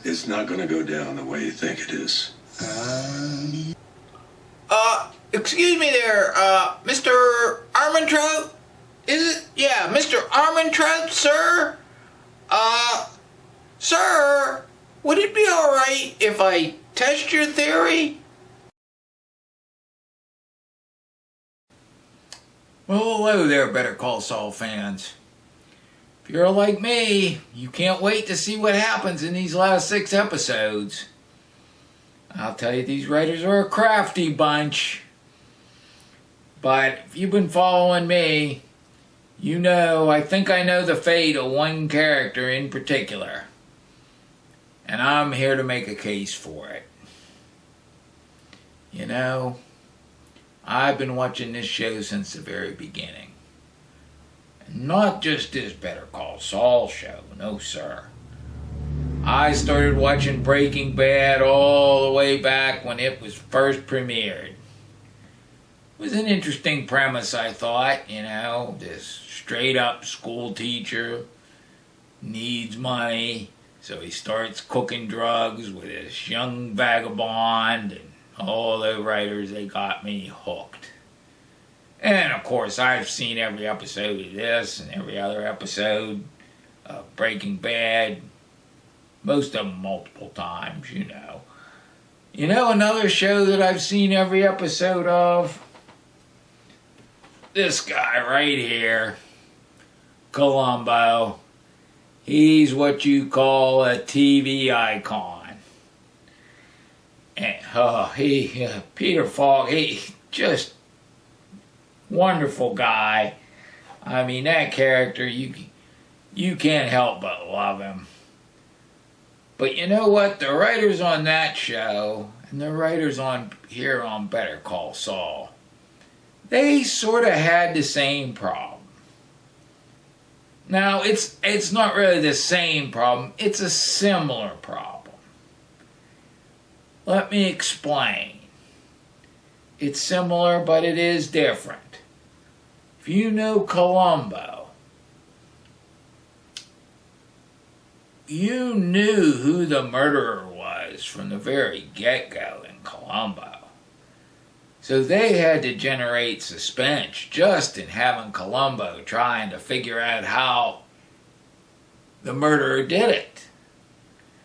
It's not gonna go down the way you think it is. Excuse me there, Mr. Armentrout? Is it? Yeah, Mr. Armentrout, sir? Sir, would it be alright if I test your theory? Well, hello there, Better Call Saul fans. If you're like me, you can't wait to see what happens in these last 6 episodes. I'll tell you, these writers are a crafty bunch. But if you've been following me, you know, I think I know the fate of one character in particular. And I'm here to make a case for it. You know, I've been watching this show since the very beginning. And not just this Better Call Saul show, no sir. I started watching Breaking Bad all the way back when it was first premiered. It was an interesting premise, I thought, you know, this straight up school teacher needs money, so he starts cooking drugs with this young vagabond, and all the writers, they got me hooked. And of course, I've seen every episode of this and every other episode of Breaking Bad, most of them multiple times, you know. You know another show that I've seen every episode of? This guy right here, Columbo. He's what you call a TV icon. And, Peter Falk, he just wonderful guy. I mean, that character, you can't help but love him. But you know what? The writers on that show and the writers on here on Better Call Saul, they sort of had the same problem. Now, it's not really the same problem. It's a similar problem. Let me explain. It's similar, but it is different. If you know Columbo, you knew who the murderer was from the very get-go in Columbo. So they had to generate suspense just in having Columbo trying to figure out how the murderer did it.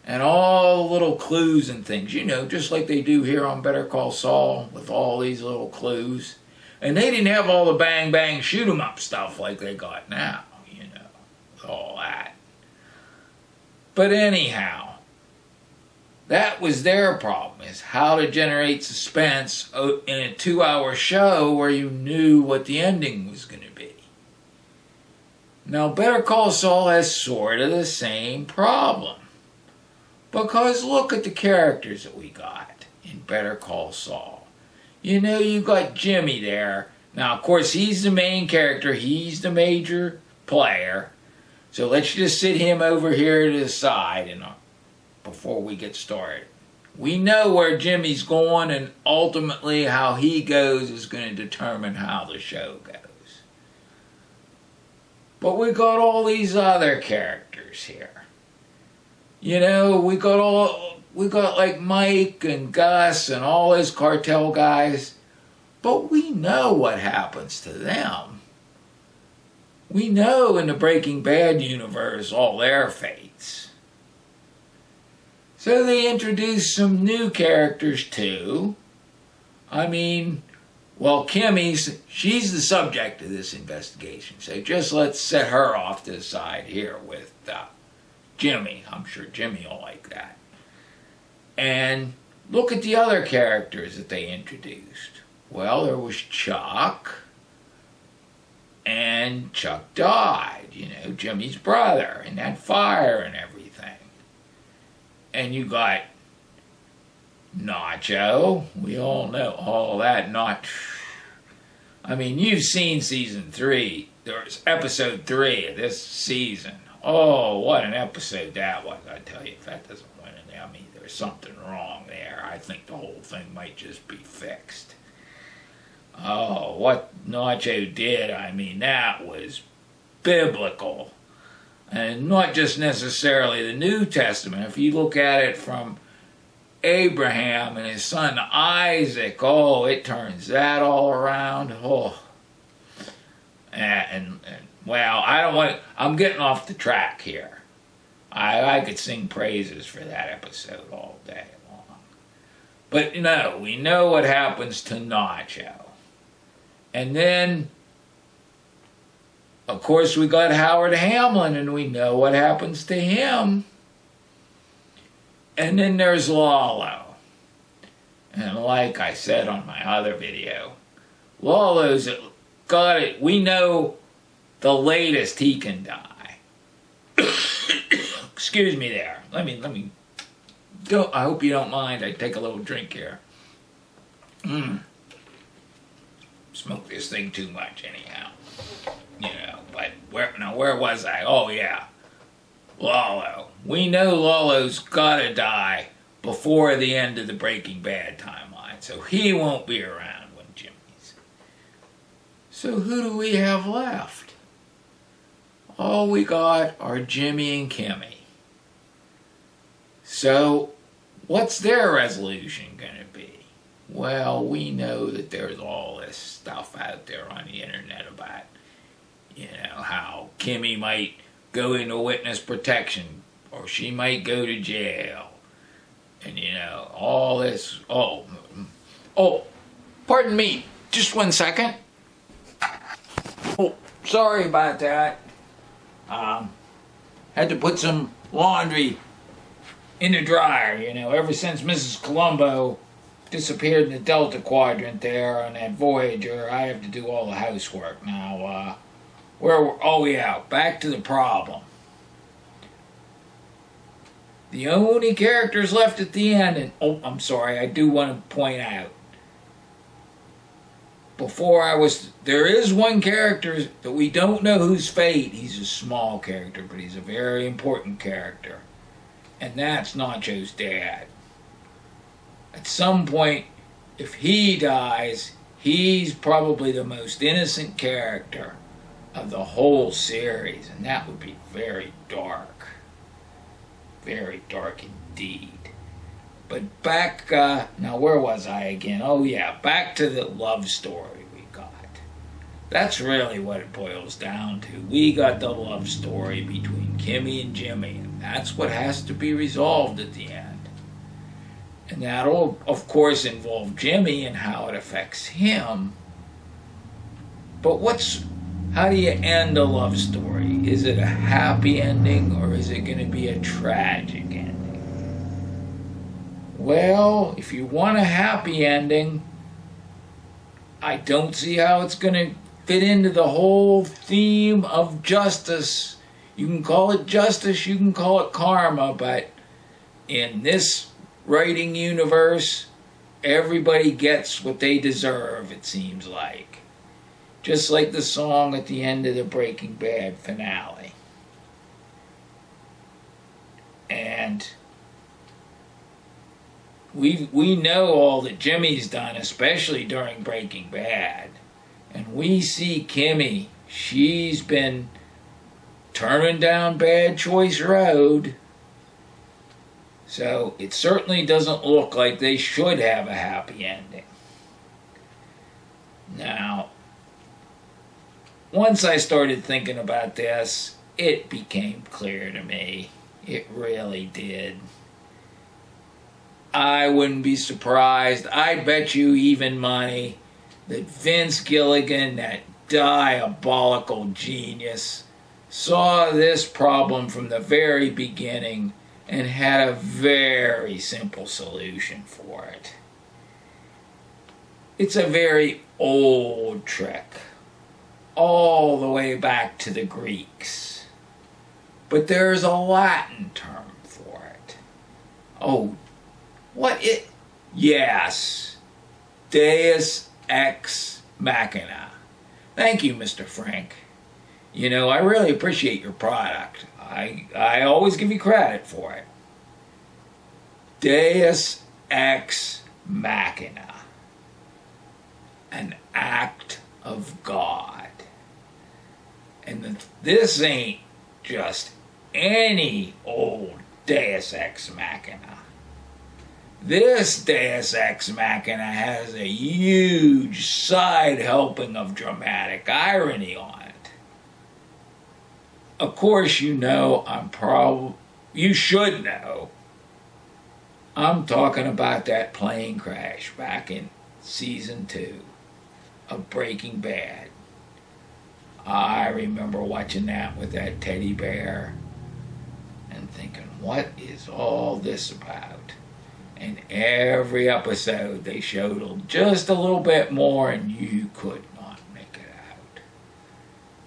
And all the little clues and things, you know, just like they do here on Better Call Saul with all these little clues. And they didn't have all the bang bang shoot 'em up stuff like they got now, you know, with all that. But anyhow, that was their problem, is how to generate suspense in a 2-hour show where you knew what the ending was going to be. Now, Better Call Saul has sort of the same problem. Because look at the characters that we got in Better Call Saul. You know, you got Jimmy there. Now, of course, he's the main character. He's the major player. So let's just sit him over here to the side and before we get started. We know where Jimmy's going, and ultimately how he goes is going to determine how the show goes. But we got all these other characters here. You know, we got like Mike and Gus and all those cartel guys, but we know what happens to them. We know in the Breaking Bad universe all their fates. So they introduced some new characters too. I mean, well, she's the subject of this investigation. So just let's set her off to the side here with Jimmy. I'm sure Jimmy will like that. And look at the other characters that they introduced. Well, there was Chuck. And Chuck died, you know, Jimmy's brother, in that fire and everything. And you got Nacho. We all know all that. I mean, you've seen season 3. There's episode 3 of this season. Oh, what an episode that was. I tell you, if that doesn't win it, I mean, there's something wrong there. I think the whole thing might just be fixed. Oh, what Nacho did, I mean, that was biblical. And not just necessarily the New Testament. If you look at it from Abraham and his son Isaac, oh, it turns that all around. Oh. And well, I don't want, I'm getting off the track here. I could sing praises for that episode all day long. But no, we know what happens to Nacho. And then, of course, we got Howard Hamlin, and we know what happens to him. And then there's Lalo. And like I said on my other video, Lalo's got it. We know the latest he can die. Excuse me there. Let me go. I hope you don't mind. I take a little drink here. Smoke this thing too much anyhow. You know, but where was I? Oh yeah. Lalo. We know Lalo's gotta die before the end of the Breaking Bad timeline, so he won't be around when Jimmy's. So who do we have left? All we got are Jimmy and Kimmy. So what's their resolution gonna be? Well, we know that there's all this stuff out there on the internet about, you know, how Kimmy might go into witness protection, or she might go to jail, and you know, all this. Oh, pardon me, just 1 second. Oh, sorry about that. Had to put some laundry in the dryer, you know, ever since Mrs. Columbo disappeared in the Delta Quadrant there on that Voyager. I have to do all the housework now. Oh yeah, back to the problem. The only characters left at the end, and oh, I'm sorry, I do want to point out, there is one character that we don't know whose fate. He's a small character, but he's a very important character. And that's Nacho's dad. At some point, if he dies, he's probably the most innocent character of the whole series, and that would be very dark indeed. But back, now where was I again? Oh yeah, back to the love story we got. That's really what it boils down to. We got the love story between Kimmy and Jimmy, and that's what has to be resolved at the end. And that'll, of course, involve Jimmy and how it affects him. But how do you end a love story? Is it a happy ending, or is it going to be a tragic ending? Well, if you want a happy ending, I don't see how it's going to fit into the whole theme of justice. You can call it justice, you can call it karma, but in this writing universe, everybody gets what they deserve, it seems like. Just like the song at the end of the Breaking Bad finale. And we know all that Jimmy's done, especially during Breaking Bad. And we see Kimmy, she's been turning down Bad Choice Road. So it certainly doesn't look like they should have a happy ending. Now, once I started thinking about this, it became clear to me. It really did. I wouldn't be surprised. I'd bet you even money that Vince Gilligan, that diabolical genius, saw this problem from the very beginning and had a very simple solution for it. It's a very old trick, all the way back to the Greeks. But there's a Latin term for it. Oh, yes, Deus Ex Machina. Thank you, Mr. Frank. You know, I really appreciate your product. I always give you credit for it. Deus Ex Machina. An act of God. And this ain't just any old Deus Ex Machina. This Deus Ex Machina has a huge side helping of dramatic irony on it. Of course, you know, you should know, I'm talking about that plane crash back in season 2 of Breaking Bad. I remember watching that with that teddy bear and thinking, what is all this about? And every episode they showed just a little bit more and you could not make it out.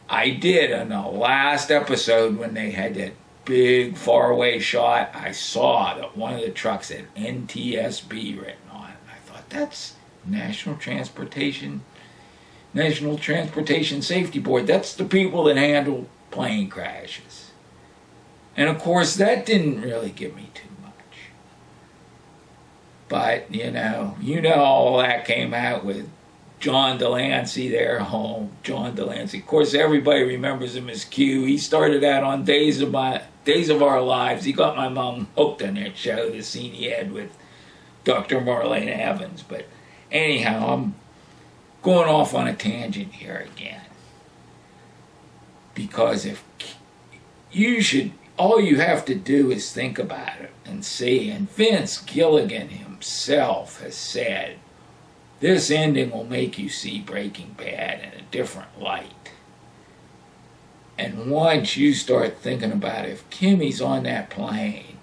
I did in the last episode when they had that big faraway shot. I saw that one of the trucks had NTSB written on it. I thought, that's National Transportation Safety Board. That's the people that handle plane crashes. And of course, that didn't really give me too much. But, you know, all that came out with John Delancey there home. John Delancey. Of course, everybody remembers him as Q. He started out on Days of Our Lives. He got my mom hooked on that show, the scene he had with Dr. Marlena Evans. But anyhow, I'm going off on a tangent here again. Because all you have to do is think about it and see. And Vince Gilligan himself has said, this ending will make you see Breaking Bad in a different light. And once you start thinking about if Kimmy's on that plane,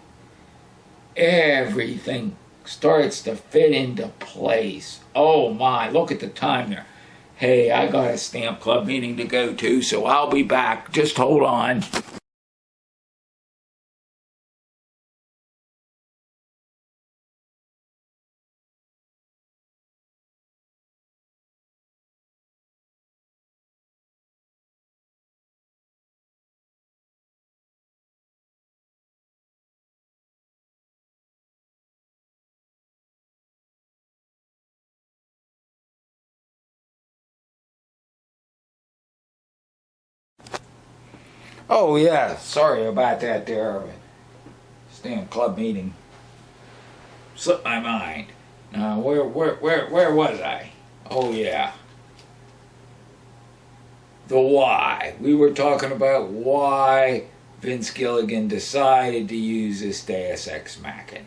everything starts to fit into place. Oh my, look at the time there. Hey, I got a stamp club meeting to go to, so I'll be back. Just hold on. Oh yeah, sorry about that there. Stamp club meeting slipped my mind. Now where was I? Oh yeah. The why. We were talking about why Vince Gilligan decided to use this Deus Ex Machina.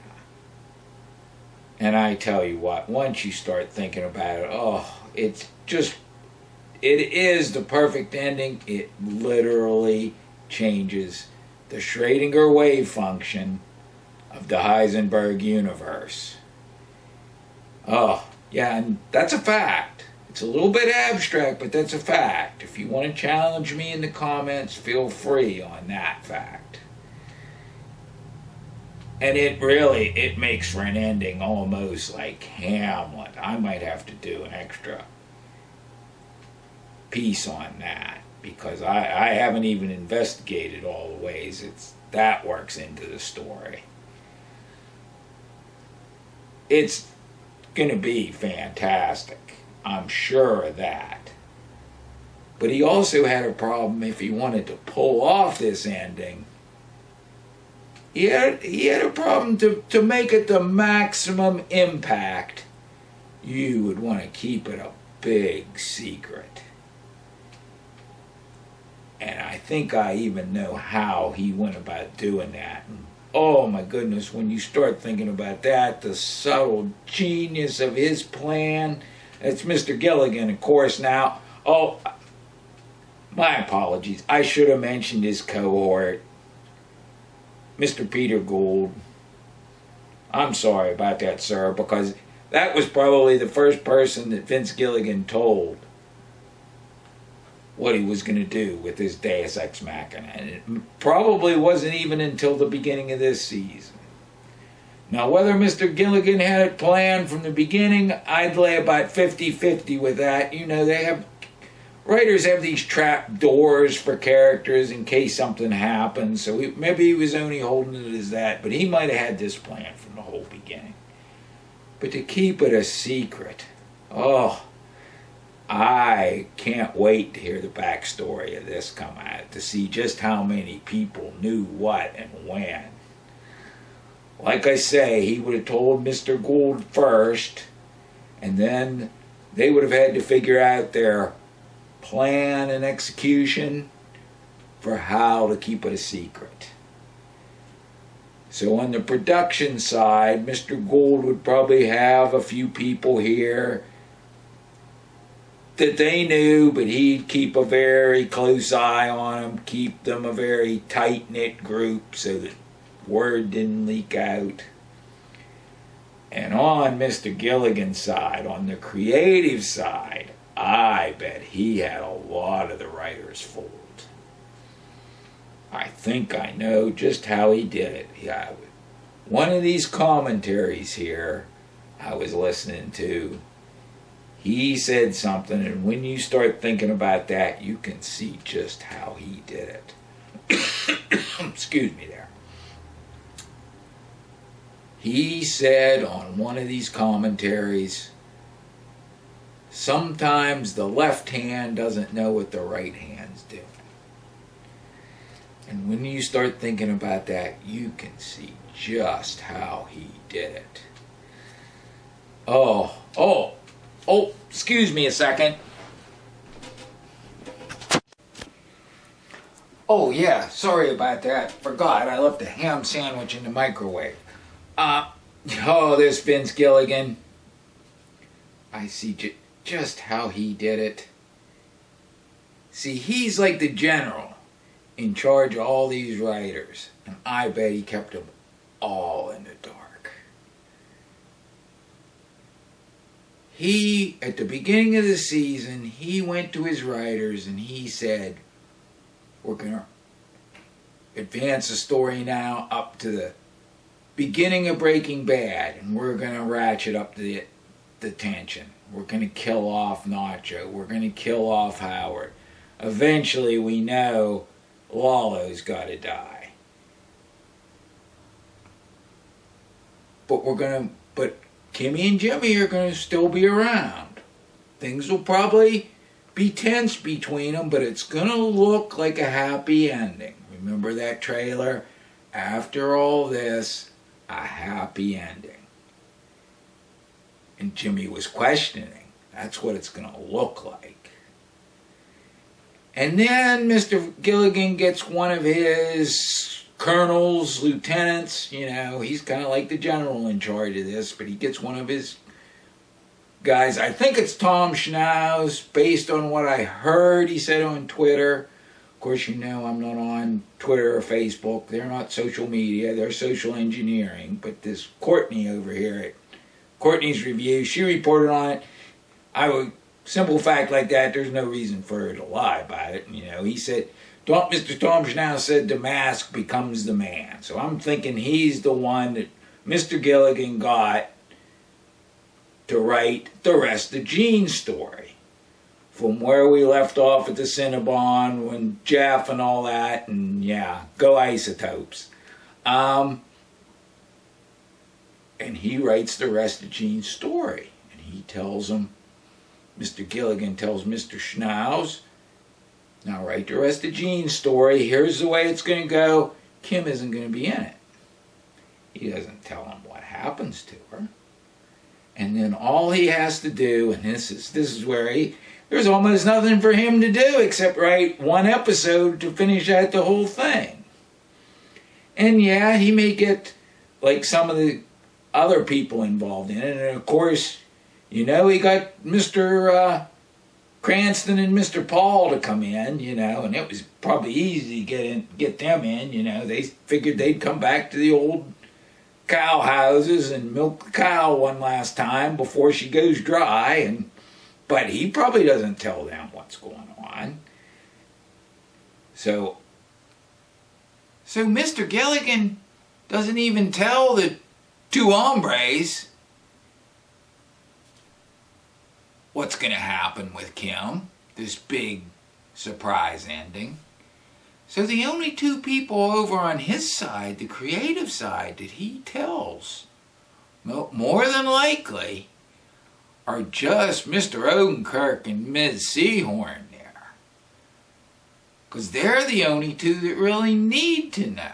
And I tell you what, once you start thinking about it, it is the perfect ending. It literally changes the Schrödinger wave function of the Heisenberg universe. Oh, yeah, and that's a fact. It's a little bit abstract, but that's a fact. If you want to challenge me in the comments, feel free on that fact. And it makes for an ending almost like Hamlet. I might have to do an extra piece on that, because I haven't even investigated all the ways that works into the story. It's going to be fantastic. I'm sure of that. But he also had a problem if he wanted to pull off this ending. He had a problem to make it the maximum impact. You would want to keep it a big secret. And I think I even know how he went about doing that. And oh my goodness, when you start thinking about that, the subtle genius of his plan. It's Mr. Gilligan, of course, now. Oh, my apologies. I should have mentioned his cohort, Mr. Peter Gould. I'm sorry about that, sir, because that was probably the first person that Vince Gilligan told what he was going to do with his Deus Ex Machina. And it probably wasn't even until the beginning of this season. Now, whether Mr. Gilligan had it planned from the beginning, I'd lay about 50-50 with that. You know, writers have these trap doors for characters in case something happens. So maybe he was only holding it as that, but he might have had this plan from the whole beginning. But to keep it a secret, I can't wait to hear the backstory of this come out, to see just how many people knew what and when. Like I say, he would have told Mr. Gould first, and then they would have had to figure out their plan and execution for how to keep it a secret. So on the production side, Mr. Gould would probably have a few people here that they knew, but he'd keep a very close eye on them, keep them a very tight-knit group so that word didn't leak out. And on Mr. Gilligan's side, on the creative side, I bet he had a lot of the writers fooled. I think I know just how he did it. Yeah, one of these commentaries here I was listening to, he said something, and when you start thinking about that, you can see just how he did it. Excuse me there. He said on one of these commentaries, sometimes the left hand doesn't know what the right hand's doing. And when you start thinking about that, you can see just how he did it. Oh, excuse me a second. Oh yeah, sorry about that. Forgot, I left a ham sandwich in the microwave. There's Vince Gilligan. I see just how he did it. See, he's like the general in charge of all these writers, and I bet he kept them all in the dark. He, at the beginning of the season, he went to his writers and he said, we're going to advance the story now up to the beginning of Breaking Bad, and we're going to ratchet up the tension. We're going to kill off Nacho. We're going to kill off Howard. Eventually, we know Lalo's got to die. But Kimmy and Jimmy are going to still be around. Things will probably be tense between them, but it's going to look like a happy ending. Remember that trailer? After all this, a happy ending. And Jimmy was questioning. That's what it's going to look like. And then Mr. Gilligan gets one of his colonels, lieutenants, he's kind of like the general in charge of this, but he gets one of his guys. I think it's Tom Schnauz, based on what I heard he said on Twitter. Of course, I'm not on Twitter or Facebook. They're not social media. They're social engineering. But this Courtney over here at Courtney's Review, she reported on it. Simple fact like that, there's no reason for her to lie about it. He said, Mr. Tom Schnauz said the mask becomes the man. So I'm thinking he's the one that Mr. Gilligan got to write the rest of Gene's story. From where we left off at the Cinnabon, when Jeff and all that, and go Isotopes. And he writes the rest of Gene's story. And he tells him, Mr. Gilligan tells Mr. Schnauz, now write the rest of Gene's story. Here's the way it's going to go. Kim isn't going to be in it. He doesn't tell him what happens to her. And then all he has to do, and this is where there's almost nothing for him to do except write one episode to finish out the whole thing. And he may get like some of the other people involved in it. And of course, he got Mr. Cranston and Mr. Paul to come in, and it was probably easy to get them in, They figured they'd come back to the old cow houses and milk the cow one last time before she goes dry, but he probably doesn't tell them what's going on. So Mr. Gilligan doesn't even tell the two hombres what's going to happen with Kim, this big surprise ending. So the only two people over on his side, the creative side, that he tells, more than likely, are just Mr. Odenkirk and Ms. Seahorn there. Because they're the only two that really need to know.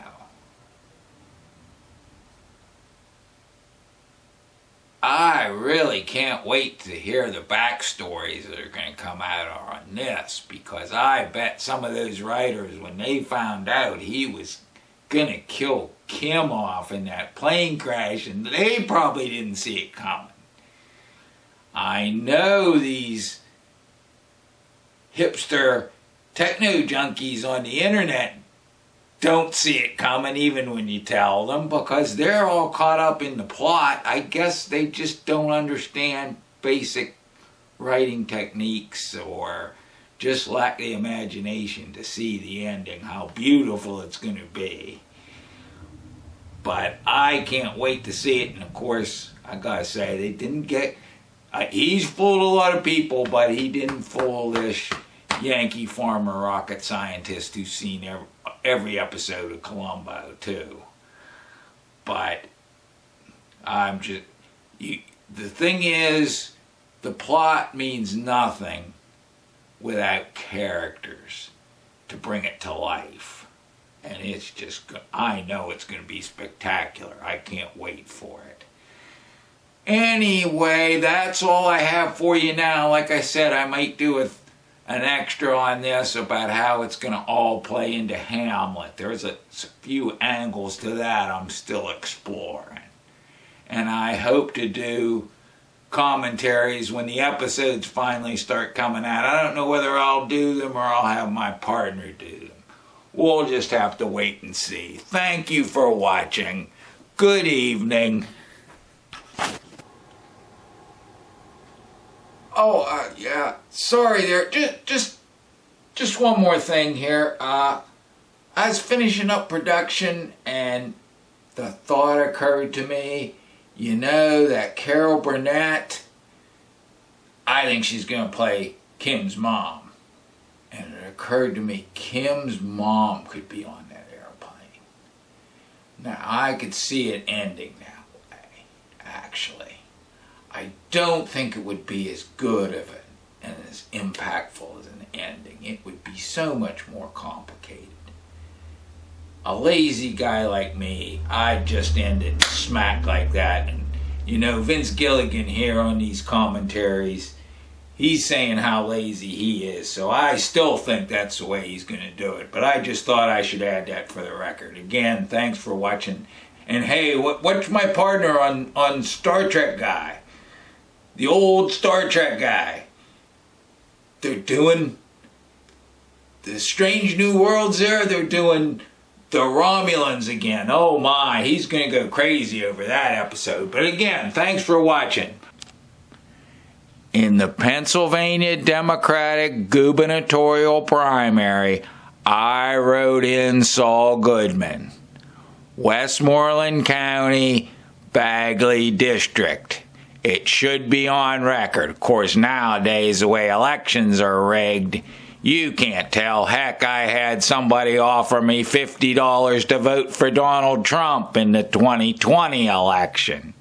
I really can't wait to hear the backstories that are going to come out on this, because I bet some of those writers, when they found out he was going to kill Kim off in that plane crash, and they probably didn't see it coming. I know these hipster techno junkies on the internet don't see it coming even when you tell them, because they're all caught up in the plot. I guess they just don't understand basic writing techniques, or just lack the imagination to see the ending, how beautiful it's going to be. But I can't wait to see it. And of course, I gotta say, they didn't get... he's fooled a lot of people, but he didn't fool this Yankee farmer rocket scientist who's seen every episode of Columbo too. But I'm just... the thing is, the plot means nothing without characters to bring it to life. And it's just... I know it's going to be spectacular. I can't wait for it. Anyway, that's all I have for you now. Like I said, I might do an extra on this about how it's going to all play into Hamlet. There's a few angles to that I'm still exploring. And I hope to do commentaries when the episodes finally start coming out. I don't know whether I'll do them or I'll have my partner do them. We'll just have to wait and see. Thank you for watching. Good evening. Oh, yeah, sorry there. Just one more thing here. I was finishing up production and the thought occurred to me, you know, that Carol Burnett, I think she's going to play Kim's mom. And it occurred to me, Kim's mom could be on that airplane. Now, I could see it ending that way, actually. I don't think it would be as good of it and as impactful as an ending. It would be so much more complicated. A lazy guy like me, I'd just end it smack like that. And, you know, Vince Gilligan here on these commentaries, he's saying how lazy he is. So I still think that's the way he's going to do it. But I just thought I should add that for the record. Again, thanks for watching. And hey, what's my partner on Star Trek Guy? The old Star Trek guy. They're doing the Strange New Worlds there. They're doing the Romulans again. Oh my, he's going to go crazy over that episode. But again, thanks for watching. In the Pennsylvania Democratic gubernatorial primary, I wrote in Saul Goodman. Westmoreland County, Bagley District. It should be on record. Of course, nowadays, the way elections are rigged, you can't tell. Heck, I had somebody offer me $50 to vote for Donald Trump in the 2020 election.